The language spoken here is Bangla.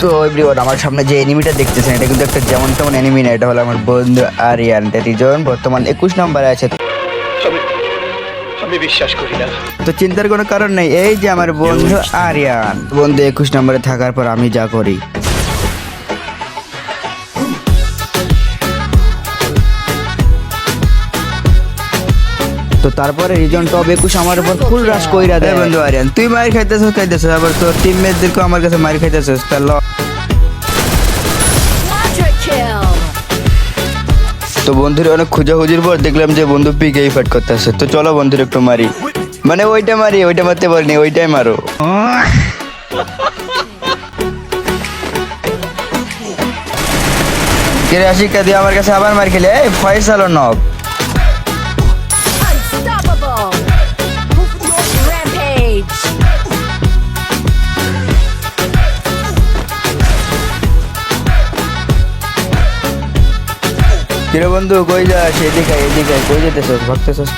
তো এভরিওয়ান, আমার সামনে যে এনিমিটা দেখতেছেন এটা কিন্তু একটা যেমন তেমন এনিমি না, এটা হলো আমার বন্ধু আরিয়ান। রিজন বর্তমান 21 নম্বরে আছে। আমি বিশ্বাস করি না। তো চিন্তার কোনো কারণ নেই, এই যে আমার বন্ধু আরিয়ান। বন্ধু 21 নম্বরে থাকার পর আমি যা করি। তো তারপরে রিজন টপ 21 আমার উপর ফুল রাশ কইরা দেয়। বন্ধু আরিয়ান, তুই মার খাইতেছিস, আবার তোর টিমমেটদেরকে আমার কাছে মার খাইতেছিস, তাহলে তো বন্ধুর অনেক খোঁজাখুঁজির পর দেখলাম যে বন্ধু পিকেই ফাইট করতেছে। তো চলো বন্ধুর একটু মারি, মানে ওইটা মারতে পারিনি, ওইটাই মারো। কিরে আশিকা, দিয়ে আমার কাছে আবার মার খেলে, এই ফয়সাল নব। Unstoppable! Rampage! কিরে বন্ধু কই যাস? এদিকে কই যেতেছিস, ভাবতেছিস?